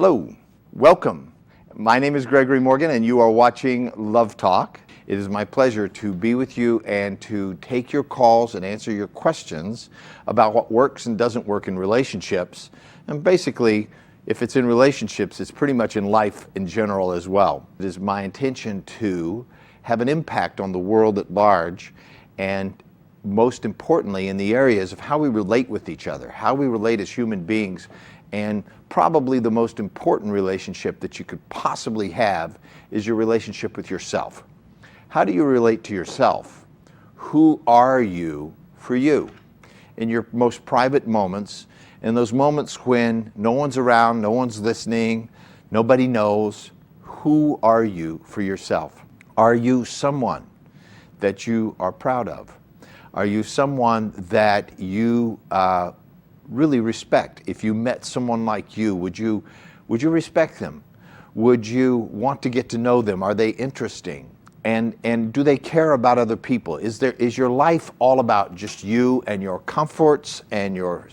Hello, welcome. My name is Gregory Morgan and you are watching Love Talk. It is my pleasure to be with you and to take your calls and answer your questions about what works and doesn't work in relationships. And basically, if it's in relationships, it's pretty much in life in general as well. It is my intention to have an impact on the world at large, and most importantly in the areas of how we relate with each other, how we relate as human beings. And probably the most important relationship that you could possibly have is your relationship with yourself. How do you relate to yourself? Who are you for you? In your most private moments, in those moments when no one's around, no one's listening, nobody knows, who are you for yourself? Are you someone that you are proud of? Are you someone that you really respect? If you met someone like you, would you respect them? Would you want to get to know them? Are they interesting? And do they care about other people? Is your life all about just you and your comforts and your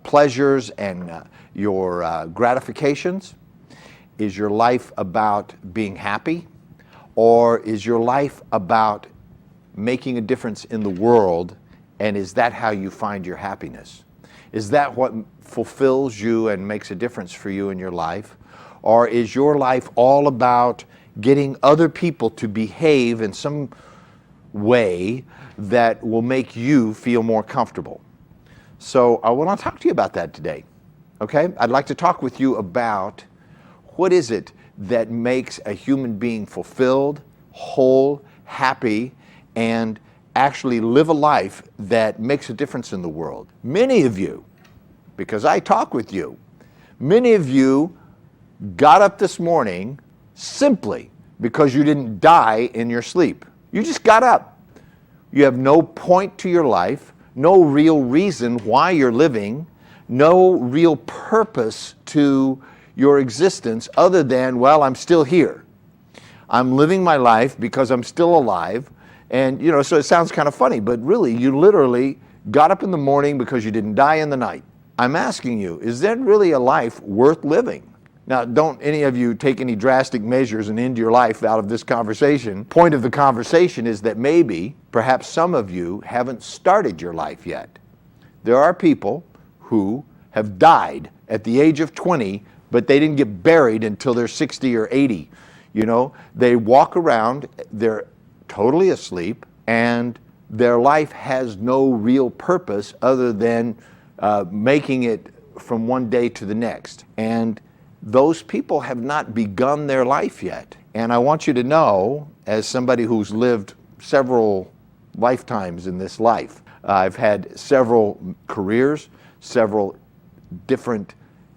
pleasures and your gratifications? Is your life about being happy? Or is your life about making a difference in the world, and is that how you find your happiness? Is that what fulfills you and makes a difference for you in your life? Or is your life all about getting other people to behave in some way that will make you feel more comfortable? So I want to talk to you about that today, okay? I'd like to talk with you about what is it that makes a human being fulfilled, whole, happy, and actually live a life that makes a difference in the world. Many of you, because I talk with you, many of you got up this morning simply because you didn't die in your sleep. You just got up. You have no point to your life, no real reason why you're living, no real purpose to your existence other than, well, I'm still here. I'm living my life because I'm still alive. And, so it sounds kind of funny, but really, you literally got up in the morning because you didn't die in the night. I'm asking you, is that really a life worth living? Now, don't any of you take any drastic measures and end your life out of this conversation. Point of the conversation is that maybe, perhaps some of you haven't started your life yet. There are people who have died at the age of 20, but they didn't get buried until they're 60 or 80. They walk around, they're totally asleep, and their life has no real purpose other than making it from one day to the next. And those people have not begun their life yet. And I want you to know, as somebody who's lived several lifetimes in this life, I've had several careers, several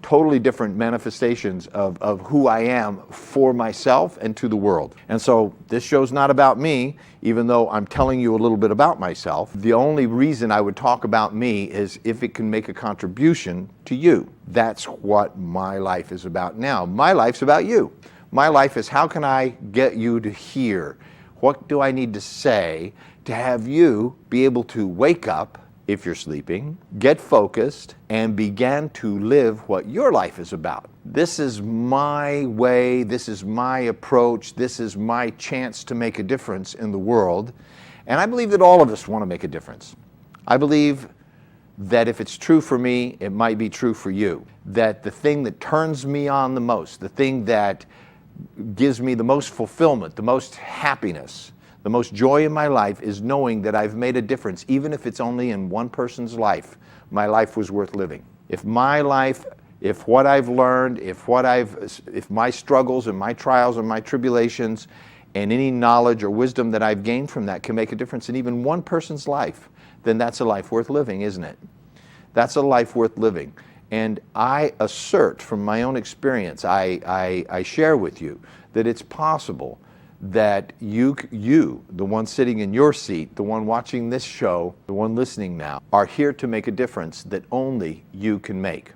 totally different manifestations of who I am for myself and to the world. And so this show's not about me, even though I'm telling you a little bit about myself. The only reason I would talk about me is if it can make a contribution to you. That's what my life is about now. My life's about you. My life is, how can I get you to hear? What do I need to say to have you be able to wake up, if you're sleeping, get focused, and begin to live what your life is about. This is my way, this is my approach, this is my chance to make a difference in the world. And I believe that all of us want to make a difference. I believe that if it's true for me, it might be true for you. That the thing that turns me on the most, the thing that gives me the most fulfillment, the most happiness, the most joy in my life is knowing that I've made a difference. Even if it's only in one person's life, my life was worth living. If my life, if what I've learned, if my struggles and my trials and my tribulations and any knowledge or wisdom that I've gained from that can make a difference in even one person's life, then that's a life worth living, isn't it? That's a life worth living. And I assert from my own experience, I share with you that it's possible that you, the one sitting in your seat, the one watching this show, the one listening now, are here to make a difference that only you can make.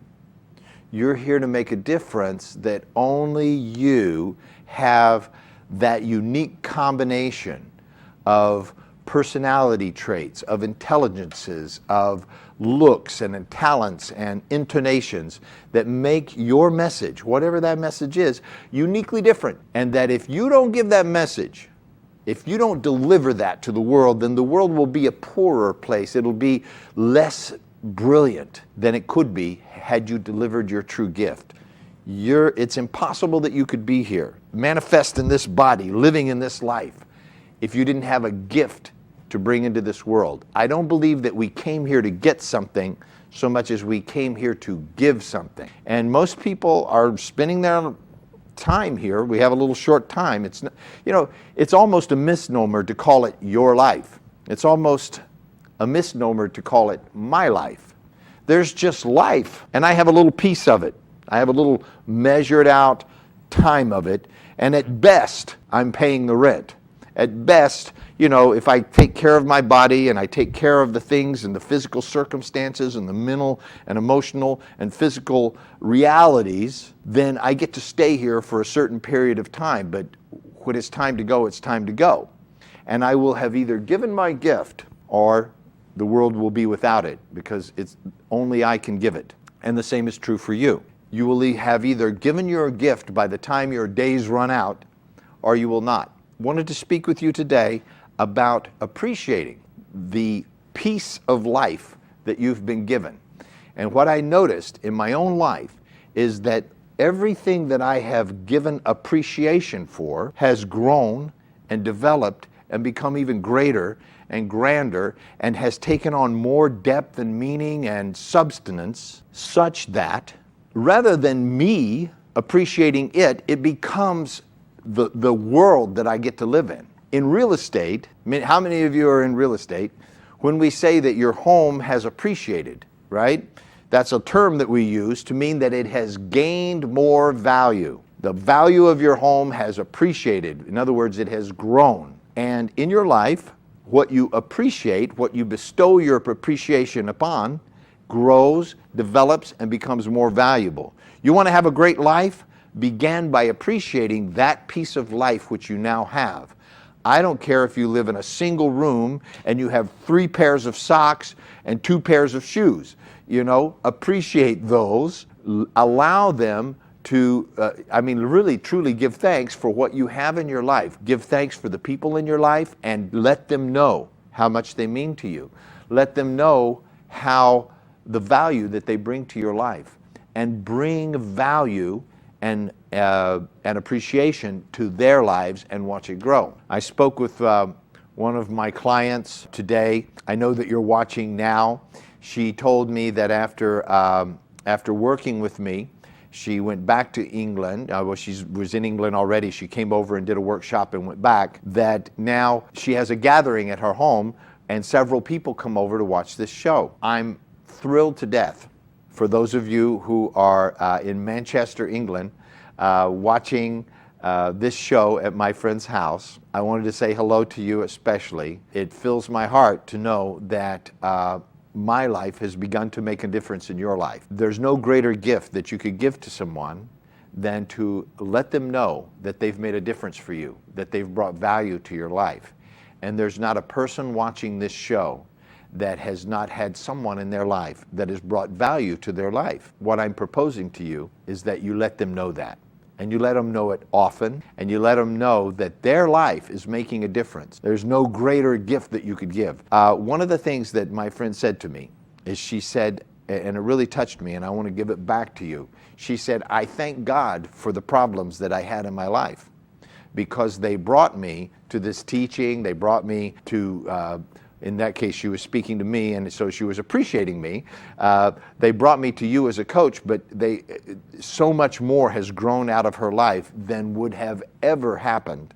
You're here to make a difference that only you have that unique combination of personality traits, of intelligences, of looks and talents and intonations that make your message, whatever that message is, uniquely different. And that if you don't give that message, if you don't deliver that to the world, then the world will be a poorer place. It'll be less brilliant than it could be had you delivered your true gift. It's impossible that you could be here, manifest in this body, living in this life, if you didn't have a gift to bring into this world. I don't believe that we came here to get something so much as we came here to give something. And most people are spending their time here. We have a little short time. It's, it's almost a misnomer to call it your life. It's almost a misnomer to call it my life. There's just life, and I have a little piece of it. I have a little measured out time of it, and at best, I'm paying the rent. At best, if I take care of my body and I take care of the things and the physical circumstances and the mental and emotional and physical realities, then I get to stay here for a certain period of time. But when it's time to go, it's time to go. And I will have either given my gift or the world will be without it, because it's only I can give it. And the same is true for you. You will have either given your gift by the time your days run out, or you will not. Wanted to speak with you today about appreciating the piece of life that you've been given. And what I noticed in my own life is that everything that I have given appreciation for has grown and developed and become even greater and grander, and has taken on more depth and meaning and substance, such that rather than me appreciating it, it becomes the world that I get to live in. In real estate, how many of you are in real estate? When we say that your home has appreciated, right? That's a term that we use to mean that it has gained more value. The value of your home has appreciated. In other words, it has grown. And in your life, what you appreciate, what you bestow your appreciation upon, grows, develops, and becomes more valuable. You want to have a great life? Begin by appreciating that piece of life which you now have. I don't care if you live in a single room and you have 3 pairs of socks and 2 pairs of shoes. Appreciate those. Allow them to, really truly give thanks for what you have in your life. Give thanks for the people in your life, and let them know how much they mean to you. Let them know how the value that they bring to your life, and bring value and appreciation to their lives and watch it grow. I spoke with one of my clients today. I know that you're watching now. She told me that after working with me, she went back to England. She was in England already. She came over and did a workshop and went back. That now she has a gathering at her home, and several people come over to watch this show. I'm thrilled to death for those of you who are in Manchester, England, watching this show at my friend's house. I wanted to say hello to you especially. It fills my heart to know that my life has begun to make a difference in your life. There's no greater gift that you could give to someone than to let them know that they've made a difference for you, that they've brought value to your life. And there's not a person watching this show that has not had someone in their life that has brought value to their life. What I'm proposing to you is that you let them know that. And you let them know it often, and you let them know that their life is making a difference. There's no greater gift that you could give. One of the things that my friend said to me is, she said, and it really touched me, and I want to give it back to you. She said, I thank God for the problems that I had in my life, because they brought me to this teaching. They brought me to, in that case, she was speaking to me, and so she was appreciating me. They brought me to you as a coach, but so much more has grown out of her life than would have ever happened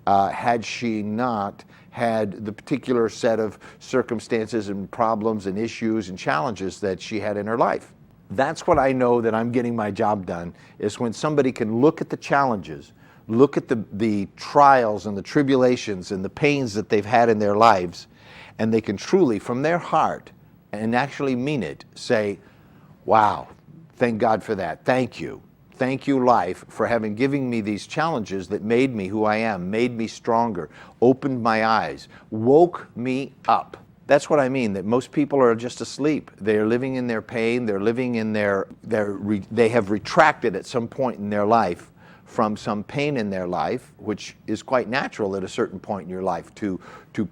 had she not had the particular set of circumstances and problems and issues and challenges that she had in her life. That's what I know that I'm getting my job done, is when somebody can look at the challenges, look at the trials and the tribulations and the pains that they've had in their lives, and they can truly, from their heart, and actually mean it, say, wow, thank God for that. Thank you. Thank you, life, for having given me these challenges that made me who I am, made me stronger, opened my eyes, woke me up. That's what I mean, that most people are just asleep. They're living in their pain, they're living in they have retracted at some point in their life from some pain in their life, which is quite natural at a certain point in your life to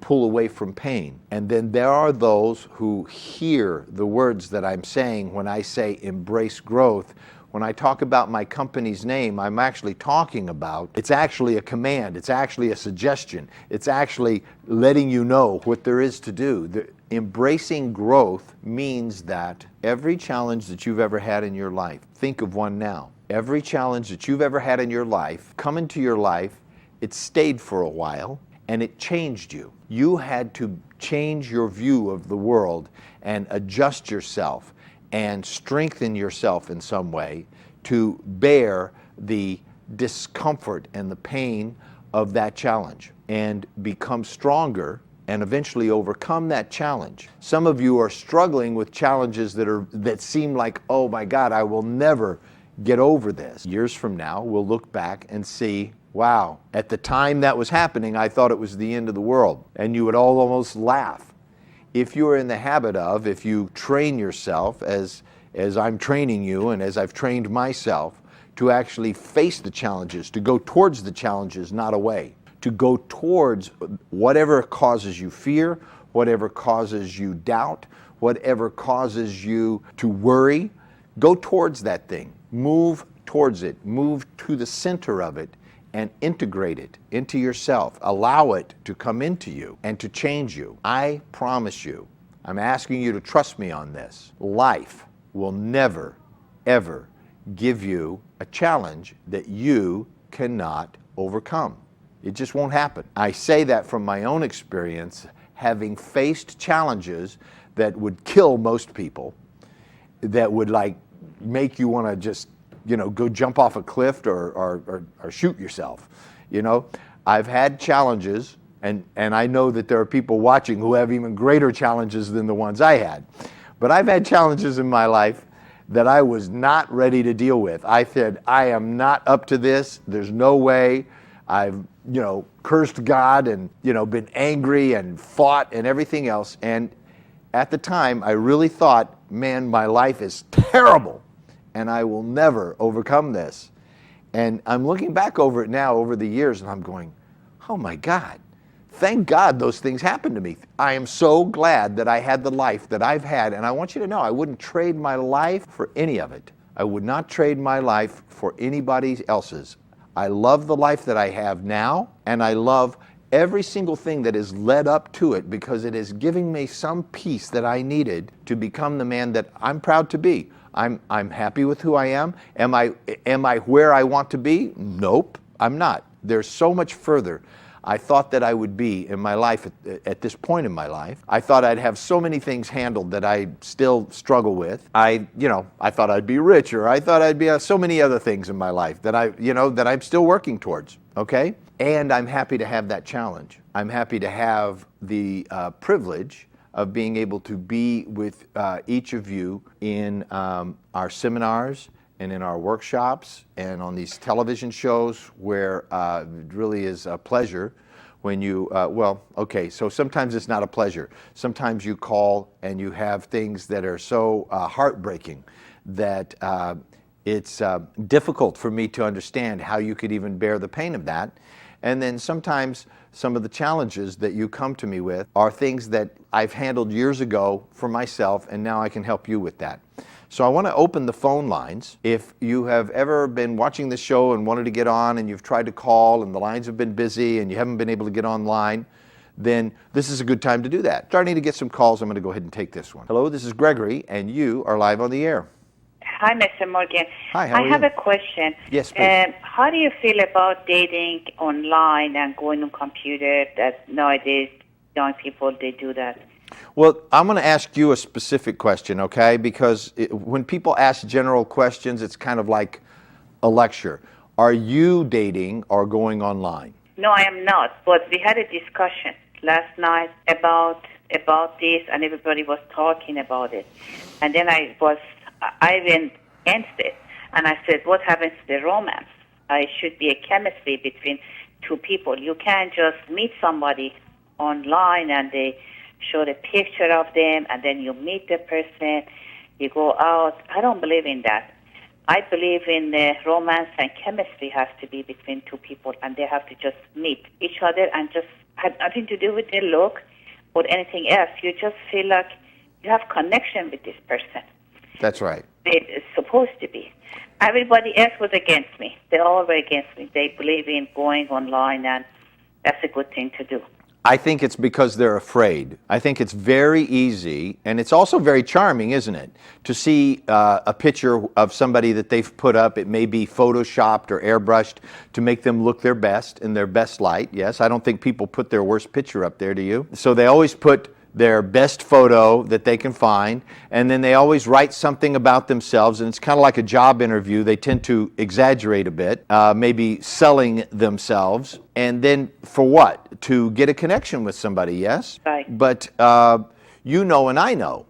pull away from pain. And then there are those who hear the words that I'm saying when I say embrace growth. When I talk about my company's name, I'm actually talking about, it's actually a command, it's actually a suggestion, it's actually letting you know what there is to do. Embracing growth means that every challenge that you've ever had in your life, think of one now. Every challenge that you've ever had in your life, come into your life, it stayed for a while, and it changed you. You had to change your view of the world and adjust yourself and strengthen yourself in some way to bear the discomfort and the pain of that challenge and become stronger and eventually overcome that challenge. Some of you are struggling with challenges that seem like, oh my God, I will never get over this. Years from now, we'll look back and see, wow, at the time that was happening, I thought it was the end of the world. And you would all almost laugh. If you're in the habit of, if you train yourself as I'm training you and as I've trained myself to actually face the challenges, to go towards the challenges, not away, to go towards whatever causes you fear, whatever causes you doubt, whatever causes you to worry, go towards that thing. Move towards it. Move to the center of it and integrate it into yourself. Allow it to come into you and to change you. I promise you, I'm asking you to trust me on this. Life will never, ever give you a challenge that you cannot overcome. It just won't happen. I say that from my own experience, having faced challenges that would kill most people, that would make you want to just, go jump off a cliff or shoot yourself. I've had challenges, and I know that there are people watching who have even greater challenges than the ones I had. But I've had challenges in my life that I was not ready to deal with. I said, I am not up to this. There's no way. I've, cursed God and, been angry and fought and everything else. And at the time, I really thought, man, my life is terrible and I will never overcome this. And I'm looking back over it now over the years and I'm going, oh my God, thank God those things happened to me. I am so glad that I had the life that I've had. And I want you to know, I wouldn't trade my life for any of it. I would not trade my life for anybody else's. I love the life that I have now, and I love every single thing that has led up to it because it is giving me some peace that I needed to become the man that I'm proud to be. I'm happy with who I am. Am I where I want to be? Nope, I'm not. There's so much further I thought that I would be in my life at this point in my life. I thought I'd have so many things handled that I still struggle with. I thought I'd be richer. I thought I'd be so many other things in my life that that I'm still working towards. Okay? And I'm happy to have that challenge. I'm happy to have the privilege of being able to be with each of you in our seminars and in our workshops and on these television shows where it really is a pleasure when you, so sometimes it's not a pleasure. Sometimes you call and you have things that are so heartbreaking that it's difficult for me to understand how you could even bear the pain of that. And then sometimes some of the challenges that you come to me with are things that I've handled years ago for myself, and now I can help you with that. So I want to open the phone lines. If you have ever been watching the show and wanted to get on and you've tried to call and the lines have been busy and you haven't been able to get online, then this is a good time to do that. Starting to get some calls, I'm going to go ahead and take this one. Hello, this is Gregory, and you are live on the air. Hi, Mr. Morgan. Hi, how are you? I have a question. Yes, please. How do you feel about dating online and going on computer that nowadays young people, they do that? Well, I'm going to ask you a specific question, okay? Because when people ask general questions, it's kind of like a lecture. Are you dating or going online? No, I am not. But we had a discussion last night about this, and everybody was talking about it. And then I went against it. And I said, what happens to the romance? It should be a chemistry between two people. You can't just meet somebody online and they show the picture of them and then you meet the person, you go out. I don't believe in that. I believe in romance and chemistry has to be between two people, and they have to just meet each other and just have nothing to do with their look or anything else. You just feel like you have connection with this person. That's right. It's supposed to be. Everybody else was against me. They all were against me. They believe in going online, and that's a good thing to do. I think it's because they're afraid. I think it's very easy, and it's also very charming, isn't it, to see a picture of somebody that they've put up. It may be photoshopped or airbrushed to make them look their best in their best light. Yes, I don't think people put their worst picture up there, do you? So they always put their best photo that they can find, and then they always write something about themselves, and it's kind of like a job interview. They tend to exaggerate a bit, maybe selling themselves, and then for what? To get a connection with somebody, yes? Right. But you know and I know,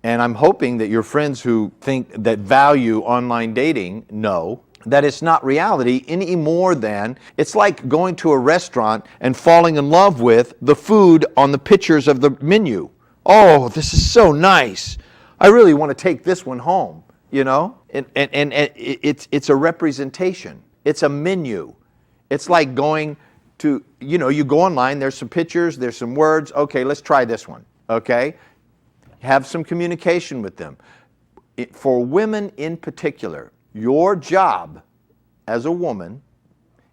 and I'm hoping that your friends who think that value online dating know that it's not reality any more than it's like going to a restaurant and falling in love with the food on the pictures of the menu. Oh, this is so nice. I really want to take this one home, you know? And it's a representation. It's a menu. It's like going to, you know, you go online, there's some pictures, there's some words. Okay, let's try this one, okay? Have some communication with them. For women in particular, your job as a woman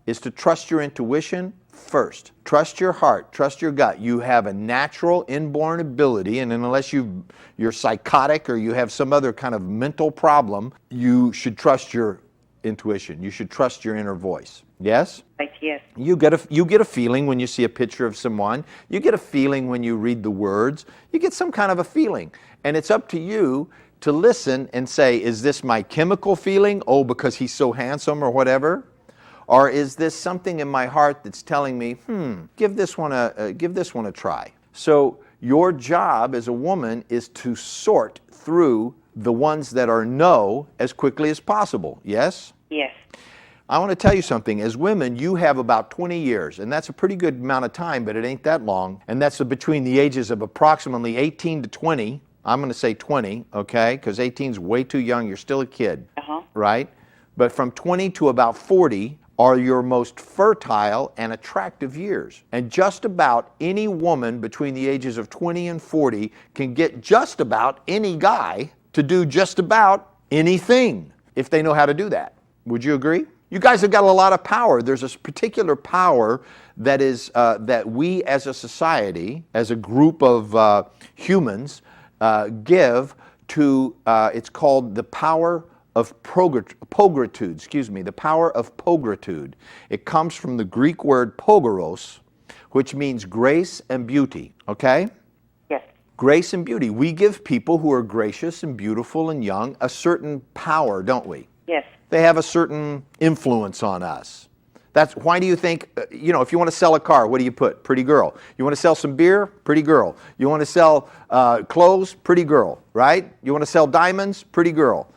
is to trust your intuition first. Trust your heart, trust your gut. You have a natural inborn ability, and unless you're psychotic or you have some other kind of mental problem, you should trust your intuition. You should trust your inner voice. Yes? Right, yes. You get a feeling when you see a picture of someone. You get a feeling when you read the words. You get some kind of a feeling. And it's up to you to listen and say, is this my chemical feeling? Oh, because he's so handsome or whatever? Or is this something in my heart that's telling me, give this one a try? So your job as a woman is to sort through the ones that are no as quickly as possible. Yes? Yes. I want to tell you something. As women, you have about 20 years, and that's a pretty good amount of time, but it ain't that long. And that's between the ages of approximately 18 to 20. I'm going to say 20, okay, because 18 is way too young. You're still a kid, right? But from 20 to about 40 are your most fertile and attractive years. And just about any woman between the ages of 20 and 40 can get just about any guy to do just about anything if they know how to do that. Would you agree? You guys have got a lot of power. There's a particular power that is that we as a society, as a group of humans, give to, it's called the power of pogritude, the power of pogritude. It comes from the Greek word pogoros, which means grace and beauty, okay? Yes. Grace and beauty. We give people who are gracious and beautiful and young a certain power, don't we? Yes. They have a certain influence on us. That's why do you think, if you want to sell a car, what do you put? Pretty girl. You want to sell some beer? Pretty girl. You want to sell clothes? Pretty girl, right? You want to sell diamonds? Pretty girl,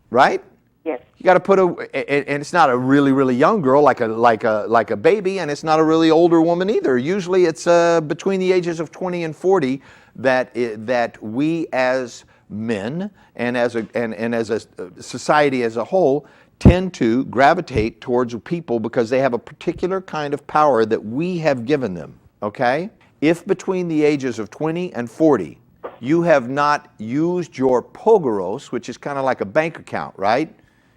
right? Yes. You got to put and it's not a really, really young girl like a baby, and it's not a really older woman either. Usually it's between the ages of 20 and 40 that we as men and as a society as a whole tend to gravitate towards people because they have a particular kind of power that we have given them, okay? If between the ages of 20 and 40 you have not used your pogoros, which is kind of like a bank account, right?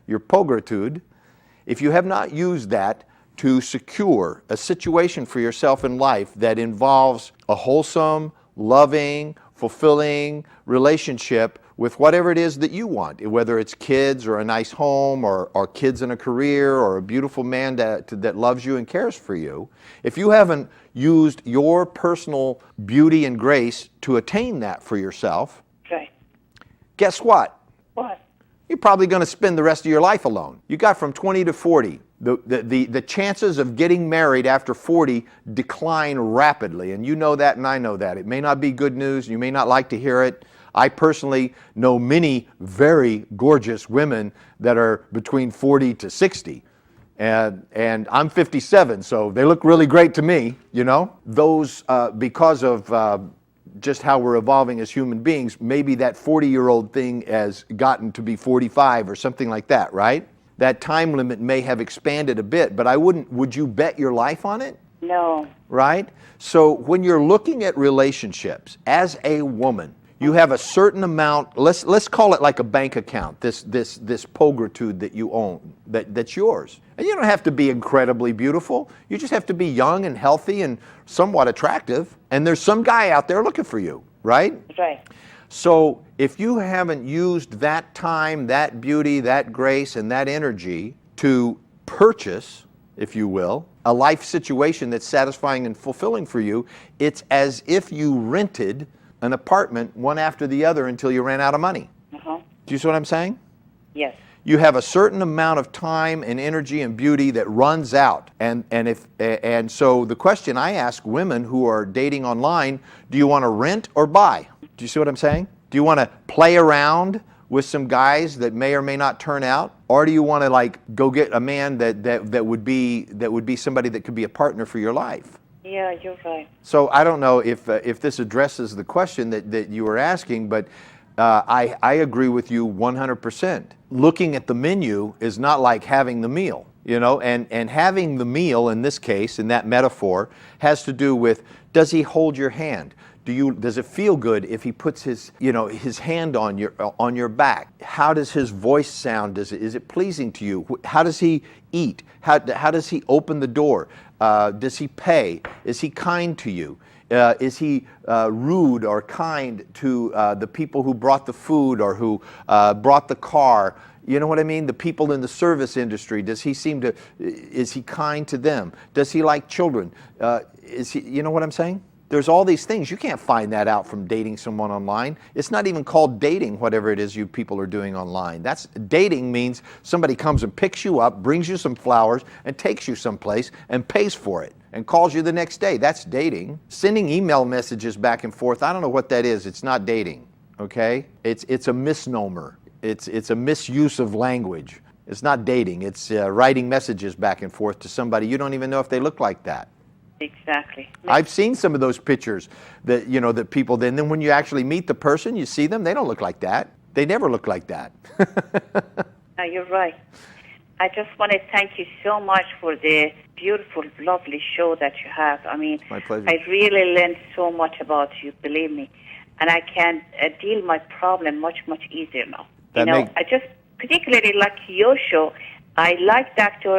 Your pogritude, if you have not used that to secure a situation for yourself in life that involves a wholesome, loving, fulfilling relationship with whatever it is that you want, whether it's kids or a nice home or kids in a career or a beautiful man that loves you and cares for you, if you haven't used your personal beauty and grace to attain that for yourself, Right. guess what? What? You're probably going to spend the rest of your life alone. You got from 20 to 40. The chances of getting married after 40 decline rapidly, and you know that and I know that. It may not be good news. You may not like to hear it. I personally know many very gorgeous women that are between 40 to 60. And I'm 57, so they look really great to me, you know? Those, because of just how we're evolving as human beings, maybe that 40-year-old thing has gotten to be 45 or something like that, right? That time limit may have expanded a bit, but would you bet your life on it? No. Right? So when you're looking at relationships as a woman, you have a certain amount, let's call it like a bank account, this pulchritude that you own, that's yours. And you don't have to be incredibly beautiful. You just have to be young and healthy and somewhat attractive. And there's some guy out there looking for you, right? Right. So if you haven't used that time, that beauty, that grace, and that energy to purchase, if you will, a life situation that's satisfying and fulfilling for you, it's as if you rented an apartment one after the other until you ran out of money. Uh-huh. Do you see what I'm saying? Yes. You have a certain amount of time and energy and beauty that runs out. And so the question I ask women who are dating online, do you want to rent or buy? Do you see what I'm saying? Do you want to play around with some guys that may or may not turn out? Or do you want to like go get a man that would be somebody that could be a partner for your life? Yeah, you're right. So I don't know if this addresses the question that you were asking, but I agree with you 100%. Looking at the menu is not like having the meal, you know, and having the meal in this case, in that metaphor, has to do with, does he hold your hand? Does it feel good if he puts his hand on your back? How does his voice sound? Is it pleasing to you? How does he eat? How does he open the door? Does he pay? Is he kind to you? Is he rude or kind to the people who brought the food or who brought the car? You know what I mean? The people in the service industry, is he kind to them? Does he like children? You know what I'm saying? There's all these things. You can't find that out from dating someone online. It's not even called dating, whatever it is you people are doing online. Dating means somebody comes and picks you up, brings you some flowers, and takes you someplace and pays for it and calls you the next day. That's dating. Sending email messages back and forth, I don't know what that is. It's not dating, okay? It's a misnomer. It's a misuse of language. It's not dating. It's writing messages back and forth to somebody you don't even know if they look like that. Exactly. I've seen some of those pictures that people, then when you actually meet the person, you see them, they don't look like that. They never look like that. No, you're right. I just want to thank you so much for the beautiful, lovely show that you have. I mean, my pleasure. I really learned so much about you, believe me. And I can deal my problem much, much easier now. I just particularly like your show. I like Dr.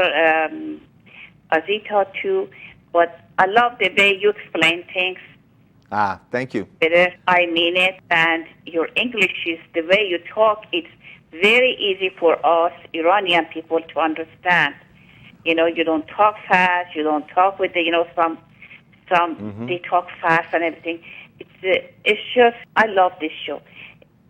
Azita too, but I love the way you explain things. Thank you. Better, I mean it, and your English is the way you talk. It's very easy for us Iranian people to understand. You know, you don't talk fast. You don't talk with some they talk fast and everything. It's just I love this show.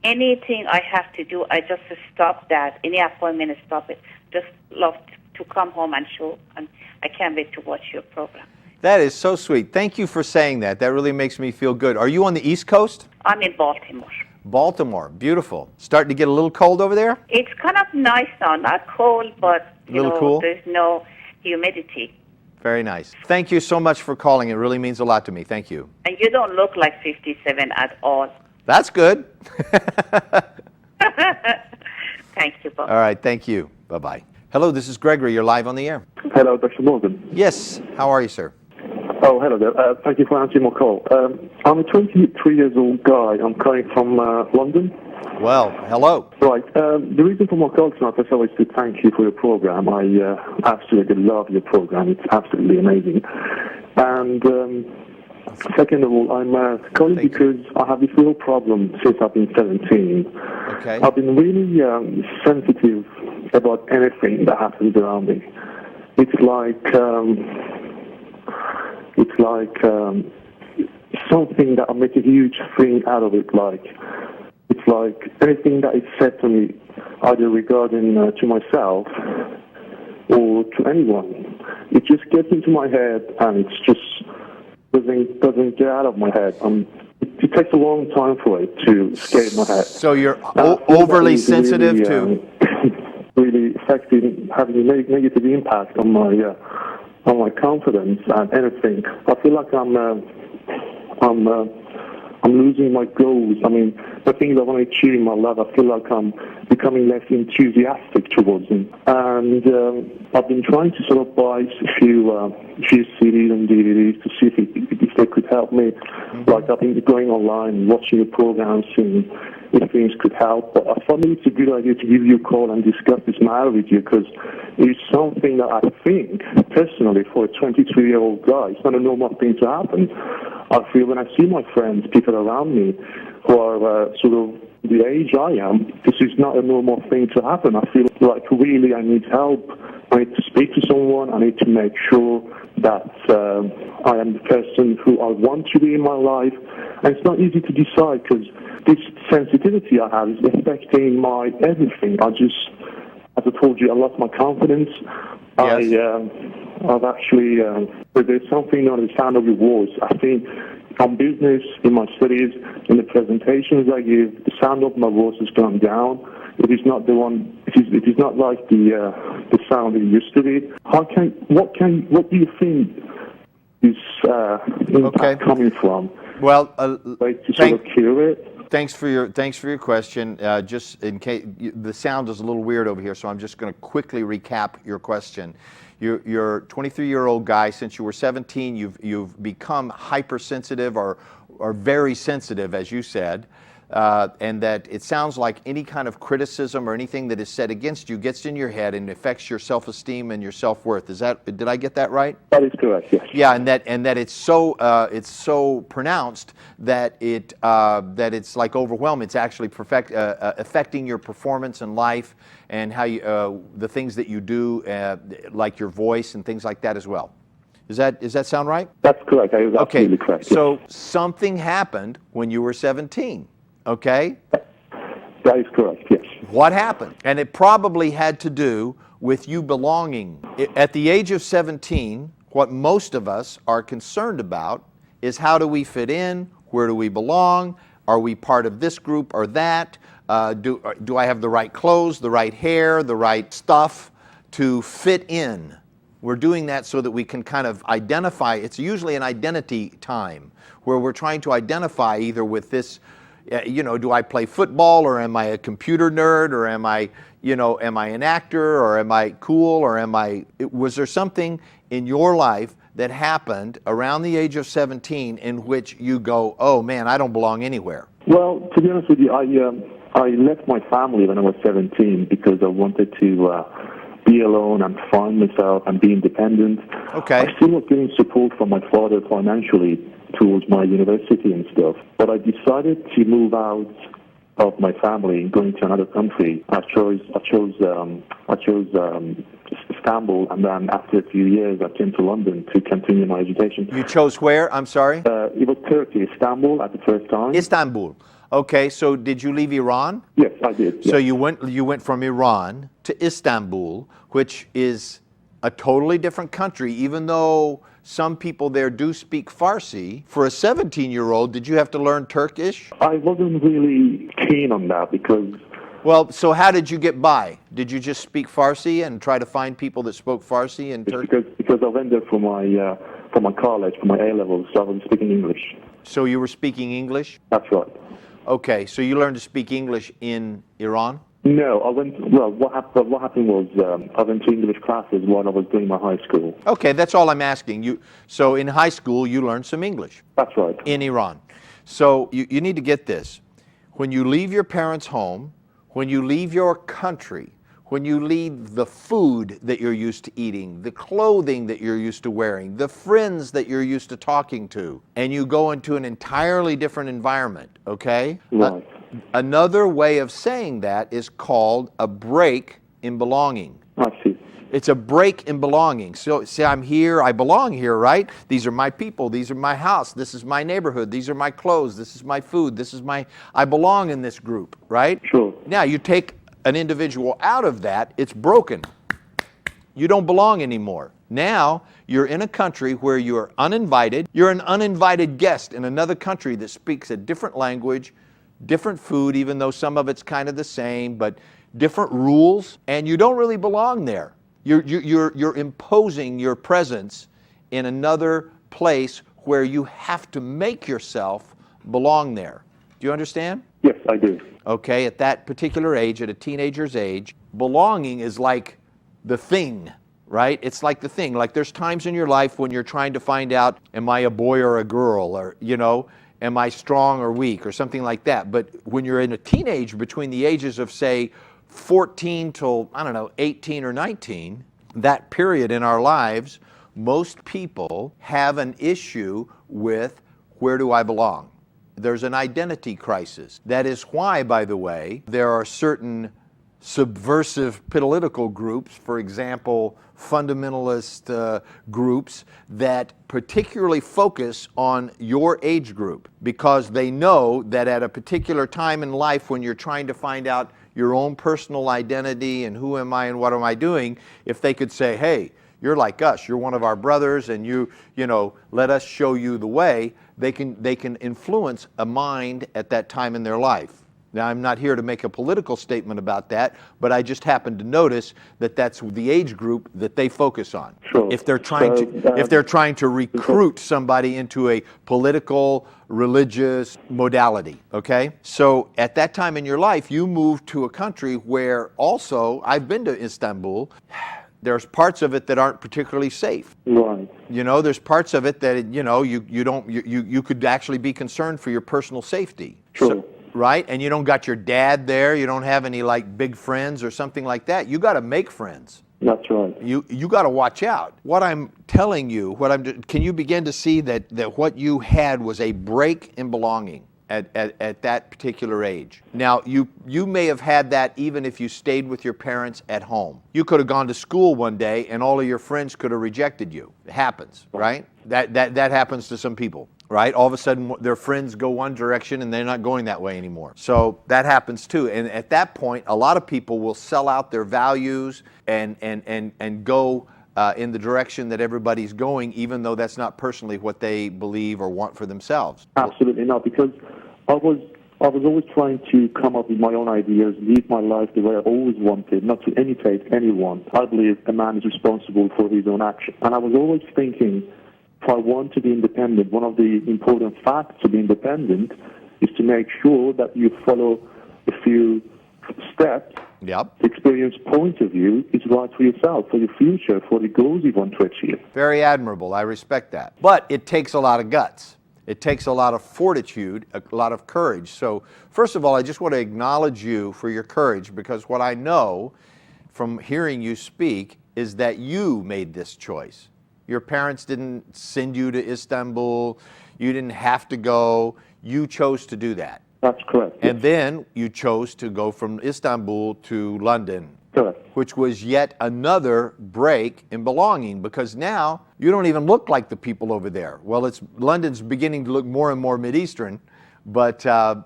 Anything I have to do, I just stop that. Any appointment, stop it. Just love to come home and show, and I can't wait to watch your program. That is so sweet. Thank you for saying that. That really makes me feel good. Are you on the East Coast? I'm in Baltimore. Baltimore, beautiful. Starting to get a little cold over there? It's kind of nice now, not cold, but cool? There's no humidity. Very nice. Thank you so much for calling. It really means a lot to me. Thank you. And you don't look like 57 at all. That's good. Thank you, Bob. All right, thank you. Bye-bye. Hello, this is Gregory. You're live on the air. Hello, Dr. Morgan. Yes. How are you, sir? Oh, hello there. Thank you for answering my call. I'm a 23 years old guy. I'm calling from London. Well, hello. Right. The reason for my call tonight is always to thank you for your program. I absolutely love your program. It's absolutely amazing. And second of all, I'm calling because I have this real problem since I've been 17. Okay. I've been really sensitive about anything that happens around me. It's like something that I make a huge thing out of it. It's like anything that is said to me, either regarding to myself or to anyone, it just gets into my head and it's just doesn't get out of my head. It takes a long time for it to escape my head. So you're I feel overly that is sensitive really, to... really affecting, having a negative impact on my confidence and anything. I feel like I'm losing my goals. I mean, the things I want to achieve in my life, I feel like I'm becoming less enthusiastic towards them. And I've been trying to sort of buy a few CDs and DVDs to see if they could help me. Mm-hmm. Like I've been going online, watching your programs, and if things could help. But I thought maybe it's a good idea to give you a call and discuss this matter with you, because it's something that I think, personally, for a 23-year-old guy, it's not a normal thing to happen. I feel when I see my friends, people around me who are sort of the age I am, this is not a normal thing to happen. I feel like really I need help. I need to speak to someone. I need to make sure that I am the person who I want to be in my life. And it's not easy to decide, because this sensitivity I have is affecting my everything. As I told you, I lost my confidence. Yes. I've actually, there's something on the sound of your voice. I think on business, in my studies, in the presentations I give, the sound of my voice has gone down. It is not the one. It is not like the sound it used to be. What do you think is impact coming from? Well, like to sort of cure it. Thanks for your question. Just in case the sound is a little weird over here, so I'm just going to quickly recap your question. You're a 23-year-old guy. Since you were 17, you've become hypersensitive or very sensitive, as you said, and that it sounds like any kind of criticism or anything that is said against you gets in your head and affects your self-esteem and your self-worth. Did I get that right? That is correct. Yes. Yeah, and that it's so pronounced that it's like overwhelming. It's actually affecting your performance in life and how the things that you do, like your voice and things like that as well. Does that sound right? That's correct. That is absolutely correct. So something happened when you were 17. Okay? That is correct, yes. What happened? And it probably had to do with you belonging. At the age of 17, what most of us are concerned about is how do we fit in? Where do we belong? Are we part of this group or that? Do I have the right clothes, the right hair, the right stuff to fit in? We're doing that so that we can kind of identify. It's usually an identity time where we're trying to identify either with this, do I play football, or am I a computer nerd, or am I an actor, or am I cool, or was there something in your life that happened around the age of 17 in which you go, oh man, I don't belong anywhere? Well, to be honest with you, I left my family when I was 17 because I wanted to be alone and find myself and be independent. Okay. I still was getting support from my father financially towards my university and stuff, but I decided to move out of my family and going to another country. I chose Istanbul, and then after a few years I came to London to continue my education. You chose where? I'm sorry? It was Turkey, Istanbul at the first time. Istanbul. Okay, so did you leave Iran? Yes, I did. Yes. So you went from Iran to Istanbul, which is a totally different country, even though some people there do speak Farsi. For a 17-year-old, did you have to learn Turkish? I wasn't really keen on that because... Well, so how did you get by? Did you just speak Farsi and try to find people that spoke Farsi in Turkey? Because I went there for my college, for my A-levels, so I was speaking English. So you were speaking English? That's right. Okay, so you learned to speak English in Iran? No, what happened was I went to English classes while I was doing my high school. Okay, that's all I'm asking. So in high school, you learned some English? That's right. In Iran. So you need to get this. When you leave your parents' home, when you leave your country, when you leave the food that you're used to eating, the clothing that you're used to wearing, the friends that you're used to talking to, and you go into an entirely different environment, okay? Right. Another way of saying that is called a break in belonging. I see. It's a break in belonging. So say I'm here, I belong here, right? These are my people, these are my house, this is my neighborhood, these are my clothes, this is my food, I belong in this group, right? Sure. Now you take an individual out of that, it's broken. You don't belong anymore. Now you're in a country where you're uninvited. You're an uninvited guest in another country that speaks a different language, different food, even though some of it's kind of the same, but different rules, and you don't really belong there. You're imposing your presence in another place where you have to make yourself belong there. Do you understand? Yes, I do. Okay, at that particular age, at a teenager's age, belonging is like the thing, right? It's like the thing. Like there's times in your life when you're trying to find out, am I a boy or a girl? Or, am I strong or weak or something like that. But when you're in a teenage between the ages of, say, 14 till, 18 or 19, that period in our lives, most people have an issue with where do I belong? There's an identity crisis. That is why, by the way, there are certain subversive political groups, for example, fundamentalist groups that particularly focus on your age group, because they know that at a particular time in life when you're trying to find out your own personal identity and who am I and what am I doing, if they could say, hey, you're like us, you're one of our brothers, and you let us show you the way, they can influence a mind at that time in their life. Now, I'm not here to make a political statement about that, but I just happen to notice that that's the age group that they focus on. Sure. If they're trying to recruit somebody into a political, religious modality, okay? So at that time in your life, you move to a country where also, I've been to Istanbul, there's parts of it that aren't particularly safe. Right. There's parts of it that, you could actually be concerned for your personal safety. Sure. So, right? And you don't got your dad there, you don't have any like big friends or something like that. You got to make friends. That's right. You got to watch out. What I'm telling you, can you begin to see that what you had was a break in belonging at that particular age? Now, you may have had that even if you stayed with your parents at home. You could have gone to school one day and all of your friends could have rejected you. It happens, right? That happens to some people. Right? All of a sudden, their friends go one direction and they're not going that way anymore. So that happens too. And at that point, a lot of people will sell out their values and go in the direction that everybody's going, even though that's not personally what they believe or want for themselves. Absolutely not, because I was always trying to come up with my own ideas, live my life the way I always wanted, not to imitate anyone. I believe a man is responsible for his own action. And I was always thinking, if I want to be independent, one of the important facts to be independent is to make sure that you follow a few steps. Yep. The experience point of view is right for yourself, for your future, for the goals you want to achieve. Very admirable. I respect that. But it takes a lot of guts. It takes a lot of fortitude, a lot of courage. So first of all, I just want to acknowledge you for your courage, because what I know from hearing you speak is that you made this choice. Your parents didn't send you to Istanbul. You didn't have to go. You chose to do that. That's correct. And then you chose to go from Istanbul to London. Correct. Which was yet another break in belonging, because now you don't even look like the people over there. Well, London's beginning to look more and more Mideastern, but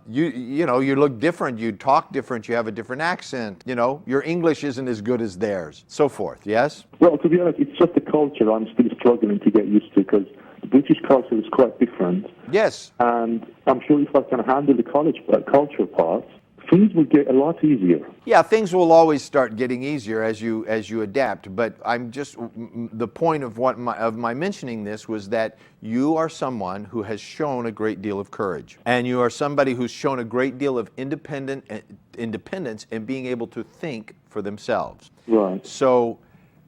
you look different, you talk different, you have a different accent, your English isn't as good as theirs, so forth, yes? Well, to be honest, it's just the culture I'm still struggling to get used to, because the British culture is quite different. Yes. And I'm sure if I can handle the culture part, things will get a lot easier. Yeah, things will always start getting easier as you adapt. But the point of my mentioning this was that you are someone who has shown a great deal of courage, and you are somebody who's shown a great deal of independence and being able to think for themselves. Right. So,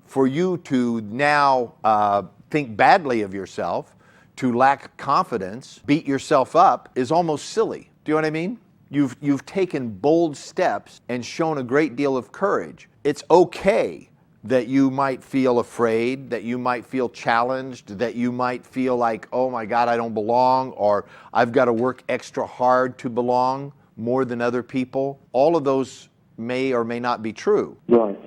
for you to now think badly of yourself, to lack confidence, beat yourself up, is almost silly. Do you know what I mean? You've taken bold steps and shown a great deal of courage. It's okay that you might feel afraid, that you might feel challenged, that you might feel like, oh my God, I don't belong, or I've got to work extra hard to belong more than other people. All of those may or may not be true. Right.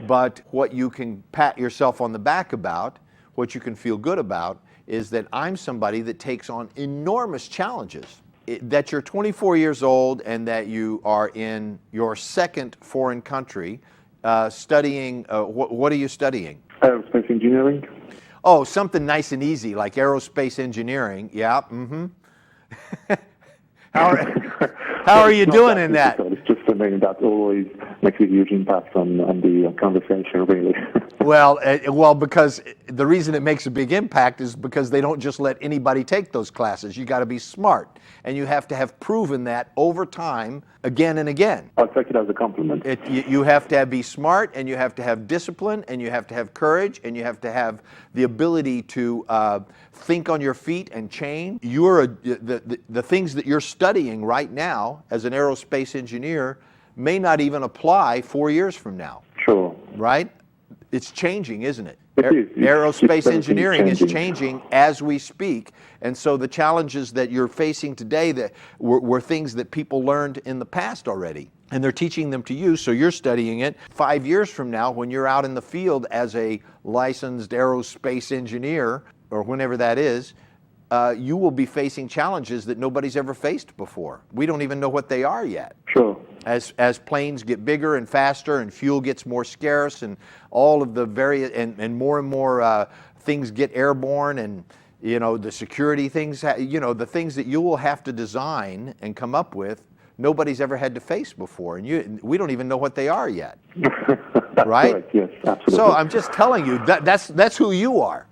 But what you can pat yourself on the back about, what you can feel good about, is that I'm somebody that takes on enormous challenges. That you're 24 years old and that you are in your second foreign country studying, what are you studying? Aerospace engineering. Oh, something nice and easy like aerospace engineering. Yeah. Mm-hmm. How are you doing in that? It's just something that always makes a huge impact on the conversation, really. Well, because the reason it makes a big impact is because they don't just let anybody take those classes. You got to be smart, and you have to have proven that over time, again and again. I'll take it as a compliment. You have to be smart, and you have to have discipline, and you have to have courage, and you have to have the ability to think on your feet and change. The things that you're studying right now as an aerospace engineer may not even apply 4 years from now. Sure. Right? It's changing, isn't it? Aerospace engineering is changing as we speak, and so the challenges that you're facing today that were things that people learned in the past already, and they're teaching them to you, so you're studying it. 5 years from now, when you're out in the field as a licensed aerospace engineer, or whenever that is, you will be facing challenges that nobody's ever faced before. We don't even know what they are yet. Sure. As planes get bigger and faster and fuel gets more scarce and all of the and more things get airborne, and the security things, the things that you will have to design and come up with, nobody's ever had to face before, and we don't even know what they are yet. That's right? Correct. Yes, absolutely. So I'm just telling you that's who you are.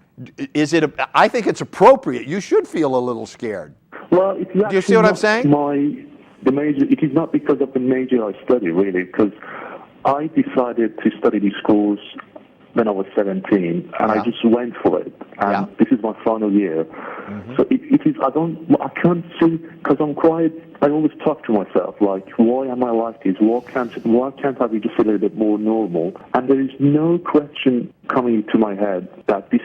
I think it's appropriate. You should feel a little scared. Well, it's do you see what I'm saying? The major. It is not because of the major I study, really, because I decided to study these schools when I was 17, and I just went for it. And this is my final year. Mm-hmm. So it is. I can't see, because I always talk to myself like, why am I like this? Why can't I be just a little bit more normal? And there is no question coming to my head that this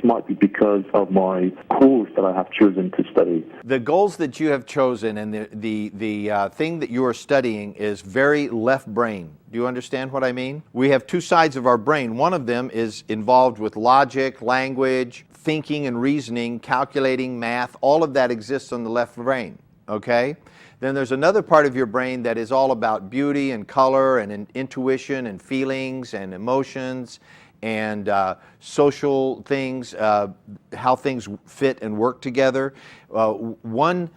might be because of my course that I have chosen to study. The goals that you have chosen and the thing that you are studying is very left brain. Do you understand what I mean? We have two sides of our brain. One of them is involved with logic, language, thinking and reasoning, calculating, math. All of that exists on the left brain, okay? Then there's another part of your brain that is all about beauty and color and intuition and feelings and emotions and social things, how things fit and work together. One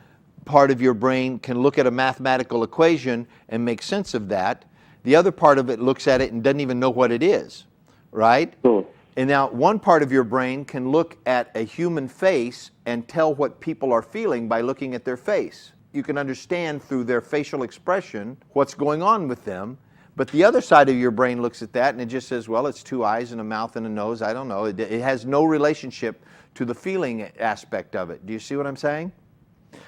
part of your brain can look at a mathematical equation and make sense of that. The other part of it looks at it and doesn't even know what it is, right? Sure. And now one part of your brain can look at a human face and tell what people are feeling by looking at their face. You can understand through their facial expression what's going on with them. But the other side of your brain looks at that and it just says, well, it's two eyes and a mouth and a nose. I don't know. It has no relationship to the feeling aspect of it. Do you see what I'm saying?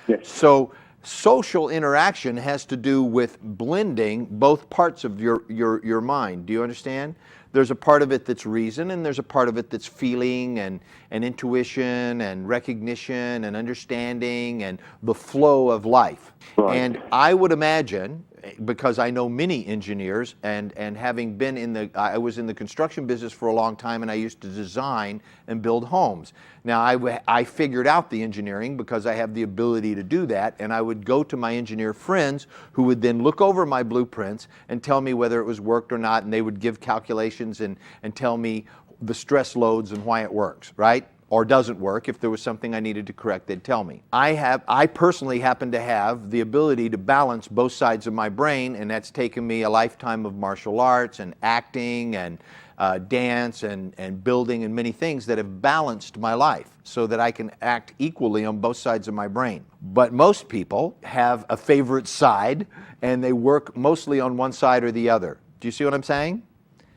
Yes. So social interaction has to do with blending both parts of your mind. Do you understand? There's a part of it that's reason, and there's a part of it that's feeling and intuition and recognition and understanding and the flow of life. Right. And I would imagine, because I know many engineers, and having been I was in the construction business for a long time, and I used to design and build homes. Now I figured out the engineering because I have the ability to do that, and I would go to my engineer friends who would then look over my blueprints and tell me whether it was worked or not, and they would give calculations and tell me the stress loads and why it works, right? Or doesn't work. If there was something I needed to correct, they'd tell me. I personally happen to have the ability to balance both sides of my brain, and that's taken me a lifetime of martial arts and acting and dance and building and many things that have balanced my life so that I can act equally on both sides of my brain. But most people have a favorite side and they work mostly on one side or the other. Do you see what I'm saying?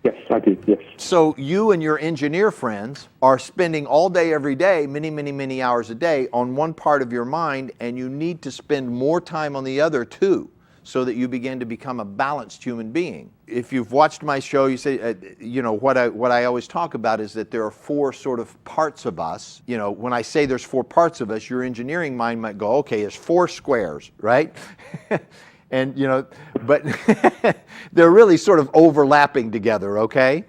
Yes, I do, yes. So you and your engineer friends are spending all day, every day, many, many, many hours a day on one part of your mind, and you need to spend more time on the other too, so that you begin to become a balanced human being. If you've watched my show, you say, what I always talk about is that there are four sort of parts of us. When I say there's four parts of us, your engineering mind might go, okay, it's four squares, right? And, but they're really sort of overlapping together, okay?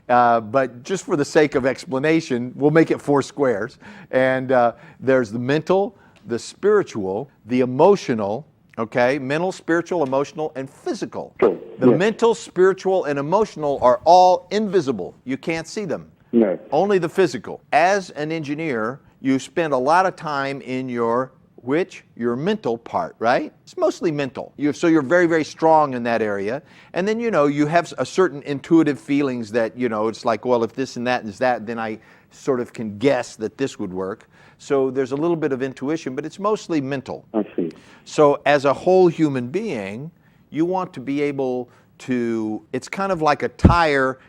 But just for the sake of explanation, we'll make it four squares. And there's the mental, the spiritual, the emotional, okay? Mental, spiritual, emotional, and physical. The mental, spiritual, and emotional are all invisible. You can't see them. No. Only the physical. As an engineer, you spend a lot of time in your mental part, right? It's mostly mental. So you're very, very strong in that area. And then, you have a certain intuitive feelings that, it's like, well, if this and that is that, then I sort of can guess that this would work. So there's a little bit of intuition, but it's mostly mental. I see. So as a whole human being, you want to be able to, it's kind of like a tire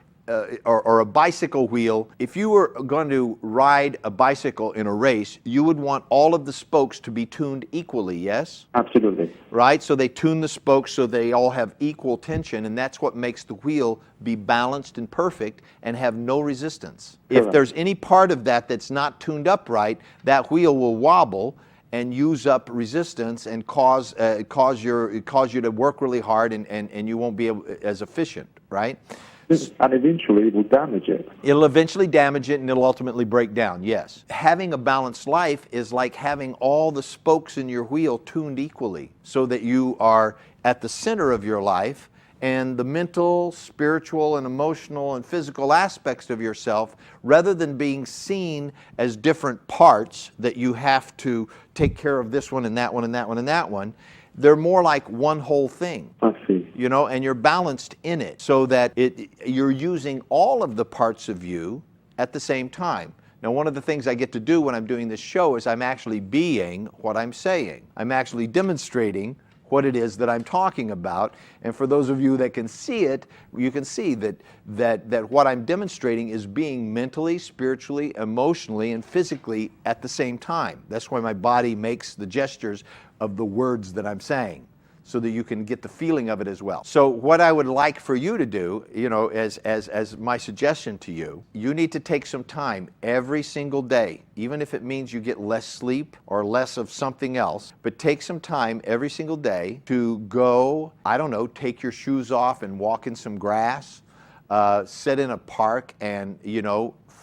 or a bicycle wheel. If you were going to ride a bicycle in a race, you would want all of the spokes to be tuned equally, yes? Absolutely. Right? So they tune the spokes so they all have equal tension, and that's what makes the wheel be balanced and perfect and have no resistance. Correct. If there's any part of that that's not tuned up right, that wheel will wobble and use up resistance and cause you to work really hard, and you won't be as efficient, right? And eventually it will damage it. It'll eventually damage it, and it'll ultimately break down, yes. Having a balanced life is like having all the spokes in your wheel tuned equally so that you are at the center of your life, and the mental, spiritual, and emotional and physical aspects of yourself, rather than being seen as different parts that you have to take care of, this one and that one and that one and that one, they're more like one whole thing. I see. And you're balanced in it so that you're using all of the parts of you at the same time. Now, one of the things I get to do when I'm doing this show is I'm actually being what I'm saying. I'm actually demonstrating what it is that I'm talking about. And for those of you that can see it, you can see that what I'm demonstrating is being mentally, spiritually, emotionally, and physically at the same time. That's why my body makes the gestures of the words that I'm saying, so that you can get the feeling of it as well. So what I would like for you to do, as my suggestion to you, you need to take some time every single day, even if it means you get less sleep or less of something else, but take some time every single day to go, take your shoes off and walk in some grass, sit in a park and,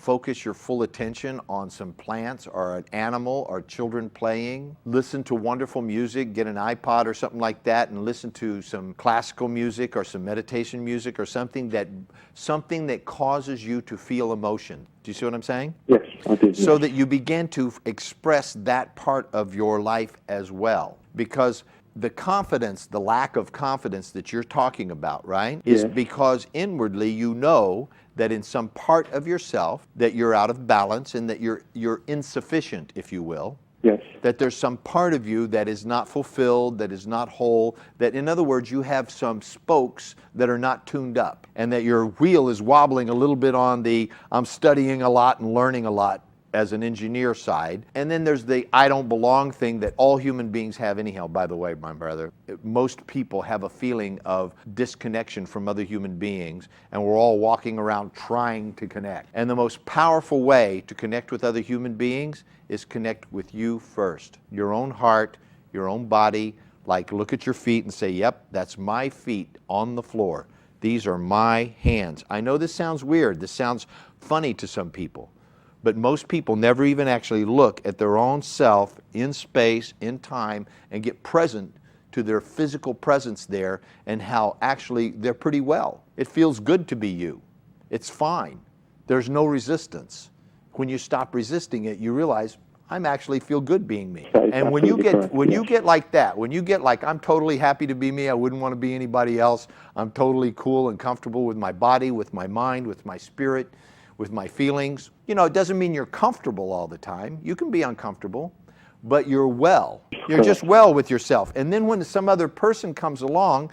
focus your full attention on some plants or an animal or children playing. Listen to wonderful music, get an iPod or something like that and listen to some classical music or some meditation music or something that causes you to feel emotion. Do you see what I'm saying? Yes, I do. So that you begin to express that part of your life as well. Because the confidence, the lack of confidence that you're talking about, right, is because inwardly you know that in some part of yourself that you're out of balance and that you're insufficient, if you will. Yes. That there's some part of you that is not fulfilled, that is not whole, that in other words, you have some spokes that are not tuned up, and that your wheel is wobbling a little bit on the I'm studying a lot and learning a lot as an engineer side. And then there's the I don't belong thing that all human beings have anyhow, by the way, my brother. Most people have a feeling of disconnection from other human beings, and we're all walking around trying to connect. And the most powerful way to connect with other human beings is connect with you first. Your own heart, your own body. Like, look at your feet and say, yep, that's my feet on the floor. These are my hands. I know this sounds weird. This sounds funny to some people. But most people never even actually look at their own self in space, in time, and get present to their physical presence there and how actually they're pretty well. It feels good to be you. It's fine. There's no resistance. When you stop resisting it, you realize, I'm actually feel good being me. And when you get like that, when you get like, I'm totally happy to be me, I wouldn't want to be anybody else, I'm totally cool and comfortable with my body, with my mind, with my spirit, with my feelings. It doesn't mean you're comfortable all the time. You can be uncomfortable, but you're well. You're just well with yourself. And then when some other person comes along,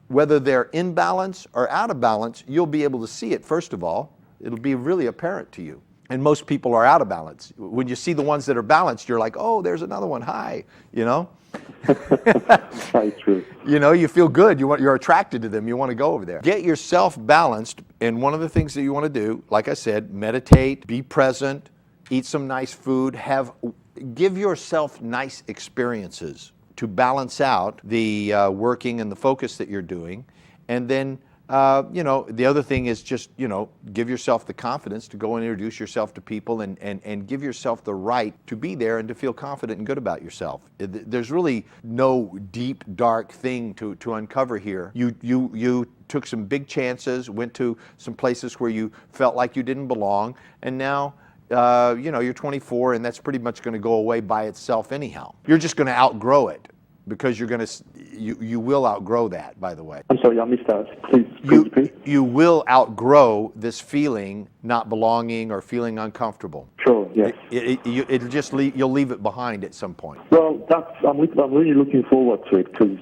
whether they're in balance or out of balance, you'll be able to see it, first of all. It'll be really apparent to you. And most people are out of balance. When you see the ones that are balanced, you're like, oh, there's another one. Hi, Very true. You feel good. You're attracted to them. You want to go over there. Get yourself balanced. And one of the things that you want to do, like I said, meditate, be present, eat some nice food, give yourself nice experiences to balance out the working and the focus that you're doing. And then The other thing is just, give yourself the confidence to go and introduce yourself to people and give yourself the right to be there and to feel confident and good about yourself. There's really no deep, dark thing to uncover here. You took some big chances, went to some places where you felt like you didn't belong, and now you're 24, and that's pretty much going to go away by itself anyhow. You're just going to outgrow it, because you will outgrow that, by the way. I'm sorry, I missed that. Please repeat. You will outgrow this feeling not belonging or feeling uncomfortable. Sure, yes. You'll leave it behind at some point. Well, I'm really looking forward to it, because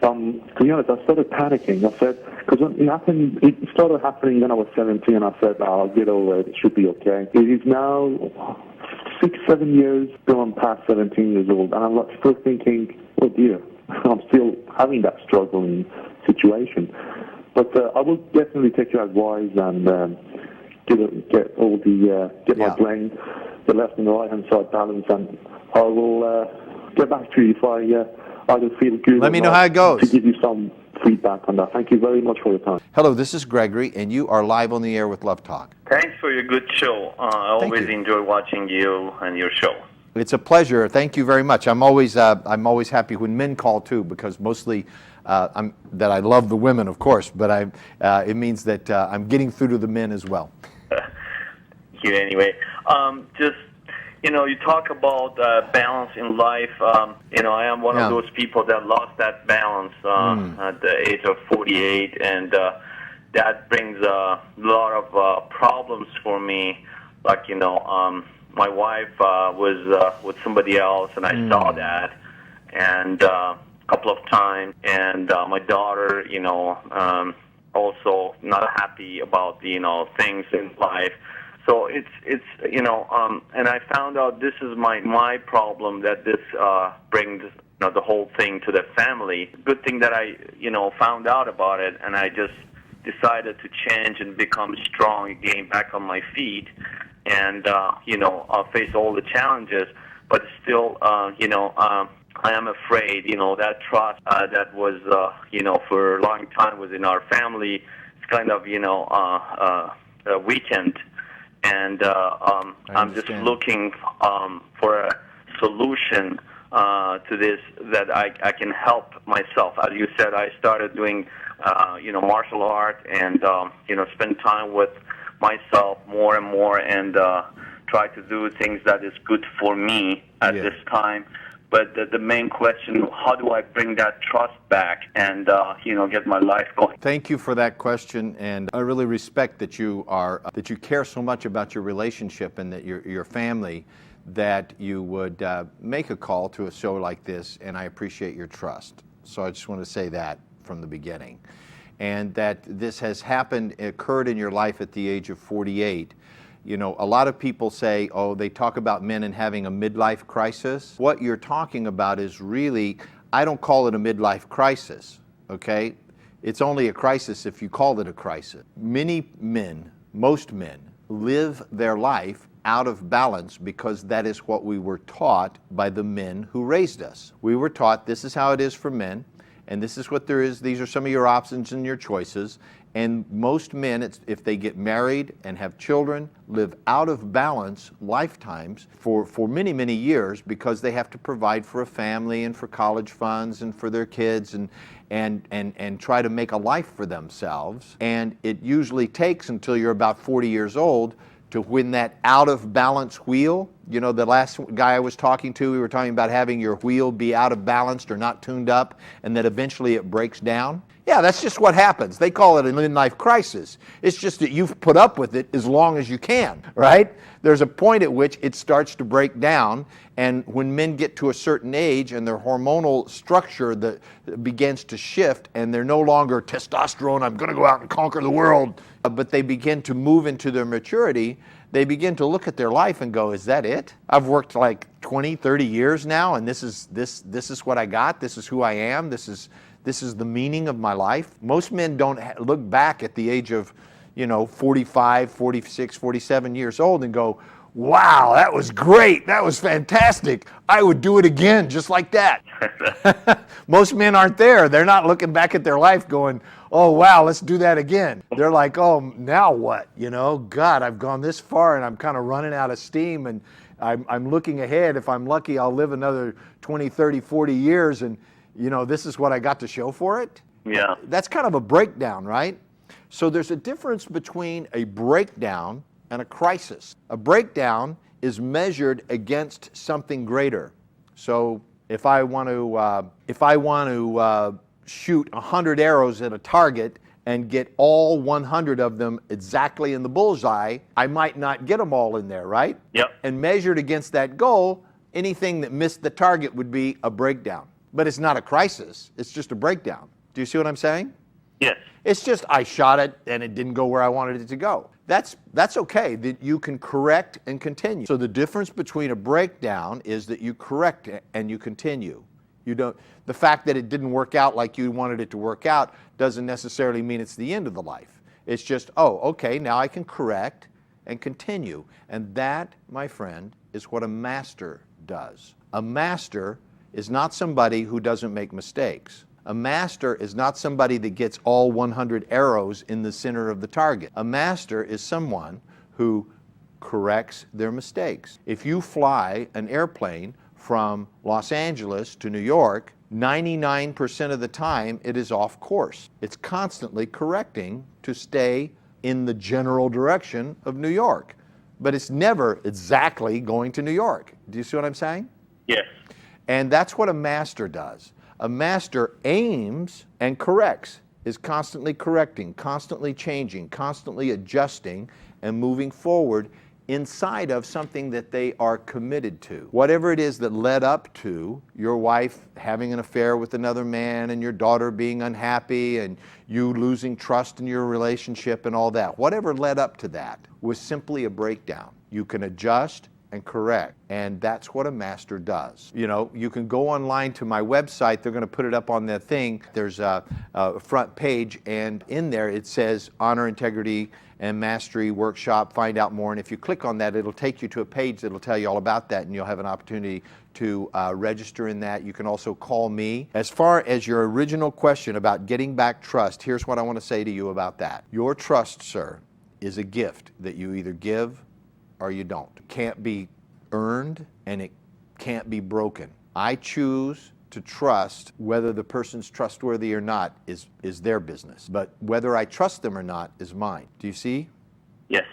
to be honest, I started panicking. I said, because it started happening when I was 17, I said, I'll get over it, it should be okay. It is now 6-7 years gone past 17 years old, and I'm still thinking, oh dear, I'm still having that struggling situation. But I will definitely take your advice and get my brain, the left and the right hand side balance, and I will get back to you if I either feel good. Let me know how it goes. To give you some feedback on that. Thank you very much for your time. Hello, this is Gregory, and you are live on the air with Love Talk. Thanks for your good show. I always enjoy watching you and your show. It's a pleasure. Thank you very much. I'm always happy when men call too, because mostly that I love the women, of course, but it means that I'm getting through to the men as well. Anyway, you talk about balance in life. I am one of those people that lost that balance at the age of 48, and that brings a lot of problems for me. Like, my wife was with somebody else, and I saw that, and a couple of times, and my daughter, also not happy about things in life. So it's and I found out this is my problem, that this brings the whole thing to the family. Good thing that I found out about it, and I just decided to change and become strong again, back on my feet, and I'll face all the challenges. But still, I am afraid. That trust that was for a long time was in our family. It's kind of weakened. And I'm just looking for a solution to this, that I can help myself. As you said, I started doing, martial art, and, spend time with myself more and more, and try to do things that is good for me at this time. But the main question, how do I bring that trust back and, get my life going? Thank you for that question, and I really respect that you care so much about your relationship and that your family, that you would make a call to a show like this, and I appreciate your trust. So I just want to say that from the beginning. And that this has occurred in your life at the age of 48. A lot of people say, they talk about men and having a midlife crisis. What you're talking about is really, I don't call it a midlife crisis, okay? It's only a crisis if you call it a crisis. Most men, live their life out of balance because that is what we were taught by the men who raised us. We were taught this is how it is for men, and this is what there is. These are some of your options and your choices. And most men, if they get married and have children, live out of balance lifetimes for many, many years, because they have to provide for a family and for college funds and for their kids and try to make a life for themselves. And it usually takes until you're about 40 years old to when that out of balance wheel, the last guy I was talking to, we were talking about having your wheel be out of balance or not tuned up, and that eventually it breaks down. Yeah, that's just what happens. They call it a midlife crisis. It's just that you've put up with it as long as you can, right? There's a point at which it starts to break down, and when men get to a certain age and their hormonal structure begins to shift, and they're no longer testosterone, I'm going to go out and conquer the world, but they begin to move into their maturity, they begin to look at their life and go, is that it? I've worked like 20, 30 years now, and this is what I got, this is who I am, this is the meaning of my life. Most men don't look back at the age of, 45, 46, 47 years old and go, wow, that was great. That was fantastic. I would do it again just like that. Most men aren't there. They're not looking back at their life going, oh, wow, let's do that again. They're like, oh, now what? God, I've gone this far and I'm kind of running out of steam, and I'm looking ahead. If I'm lucky, I'll live another 20, 30, 40 years, and this is what I got to show for it. Yeah. That's kind of a breakdown, right? So there's a difference between a breakdown and a crisis. A breakdown is measured against something greater. So if I want to shoot 100 arrows at a target and get all 100 of them exactly in the bullseye, I might not get them all in there, right? Yep. And measured against that goal, anything that missed the target would be a breakdown. But it's not a crisis, it's just a breakdown. Do you see what I'm saying? Yes. It's just I shot it and it didn't go where I wanted it to go. That's okay, that you can correct and continue. So the difference between a breakdown is that you correct it and you continue. The fact that it didn't work out like you wanted it to work out doesn't necessarily mean it's the end of the life. It's just, oh, okay, now I can correct and continue. And that, my friend, is what a master does. A master is not somebody who doesn't make mistakes. A master is not somebody that gets all 100 arrows in the center of the target. A master is someone who corrects their mistakes. If you fly an airplane from Los Angeles to New York, 99% of the time it is off course. It's constantly correcting to stay in the general direction of New York. But it's never exactly going to New York. Do you see what I'm saying? Yes. And that's what a master does. A master aims and corrects, is constantly correcting, constantly changing, constantly adjusting, and moving forward inside of something that they are committed to. Whatever it is that led up to your wife having an affair with another man and your daughter being unhappy and you losing trust in your relationship and all that, whatever led up to that was simply a breakdown. You can adjust and correct, and that's what a master does. You can go online to my website. They're going to put it up on the thing. There's a front page, and in there it says Honor, Integrity, and Mastery Workshop. Find out more, and if you click on that, it'll take you to a page that'll tell you all about that, and you'll have an opportunity to register in that. You can also call me. As far as your original question about getting back trust, here's what I want to say to you about that. Your trust, sir, is a gift that you either give or you don't. It can't be earned and it can't be broken. I choose to trust. Whether the person's trustworthy or not is their business. But whether I trust them or not is mine. Do you see? Yes.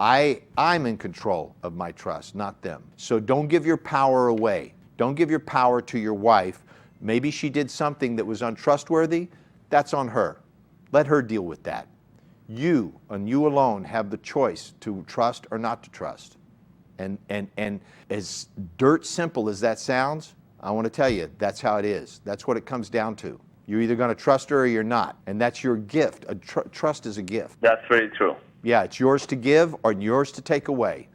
I'm in control of my trust, not them. So don't give your power away. Don't give your power to your wife. Maybe she did something that was untrustworthy. That's on her. Let her deal with that. You and you alone have the choice to trust or not to trust. And as dirt simple as that sounds, I want to tell you, that's how it is. That's what it comes down to. You're either going to trust her or you're not. And that's your gift. Trust is a gift. That's very true. Yeah, it's yours to give or yours to take away.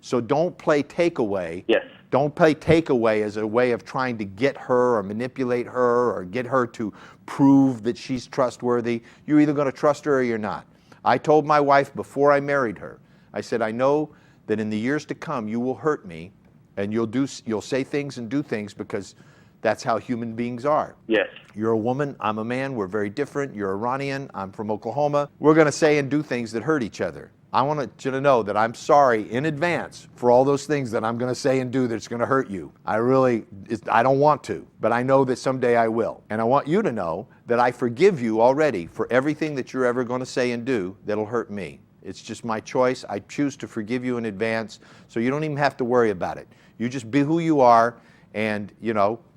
So don't play takeaway. Yes. Don't play takeaway as a way of trying to get her or manipulate her or get her to prove that she's trustworthy. You're either going to trust her or you're not. I told my wife before I married her, I said, I know that in the years to come you will hurt me and you'll say things and do things because that's how human beings are. Yes. You're a woman, I'm a man, we're very different. You're Iranian, I'm from Oklahoma. We're going to say and do things that hurt each other. I want you to know that I'm sorry in advance for all those things that I'm going to say and do that's going to hurt you. I don't want to, but I know that someday I will. And I want you to know that I forgive you already for everything that you're ever going to say and do that'll hurt me. It's just my choice. I choose to forgive you in advance, so you don't even have to worry about it. You just be who you are, and,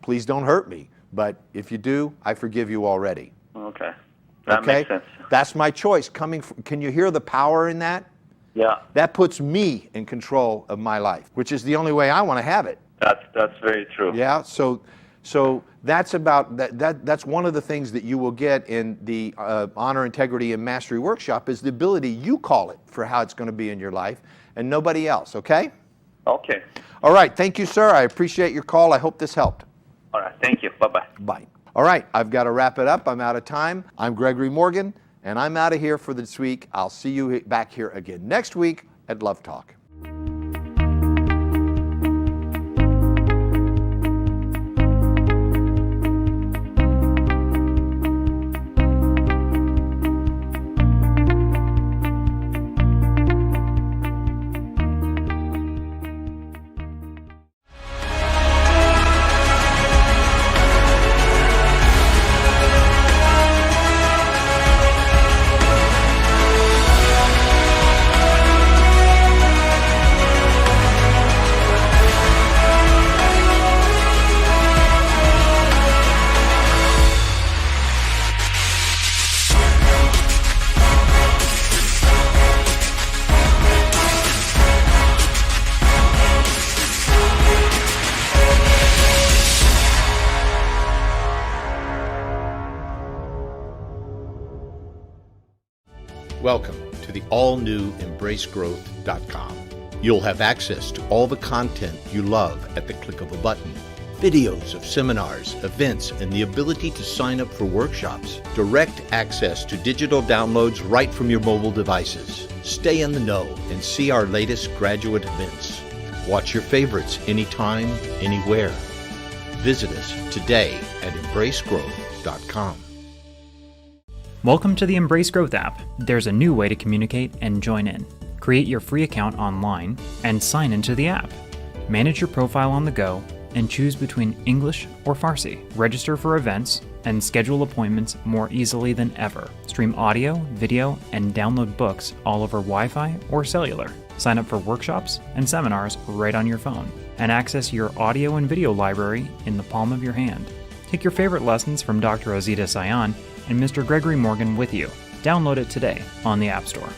please don't hurt me. But if you do, I forgive you already. Okay. That makes sense. That's my choice. Can you hear the power in that? Yeah. That puts me in control of my life, which is the only way I want to have it. That's very true. Yeah. So that's about that. That's one of the things that you will get in the Honor, Integrity, and Mastery Workshop is the ability, you call it, for how it's going to be in your life, and nobody else. Okay. Okay. All right. Thank you, sir. I appreciate your call. I hope this helped. All right. Thank you. Bye-bye. Bye. All right, I've got to wrap it up. I'm out of time. I'm Gregory Morgan, and I'm out of here for this week. I'll see you back here again next week at Love Talk. Welcome to the all-new EmbraceGrowth.com. You'll have access to all the content you love at the click of a button. Videos of seminars, events, and the ability to sign up for workshops. Direct access to digital downloads right from your mobile devices. Stay in the know and see our latest graduate events. Watch your favorites anytime, anywhere. Visit us today at EmbraceGrowth.com. Welcome to the Embrace Growth app. There's a new way to communicate and join in. Create your free account online and sign into the app. Manage your profile on the go and choose between English or Farsi. Register for events and schedule appointments more easily than ever. Stream audio, video, and download books all over Wi-Fi or cellular. Sign up for workshops and seminars right on your phone. And access your audio and video library in the palm of your hand. Take your favorite lessons from Dr. Azita Sayan and Mr. Gregory Morgan with you. Download it today on the App Store.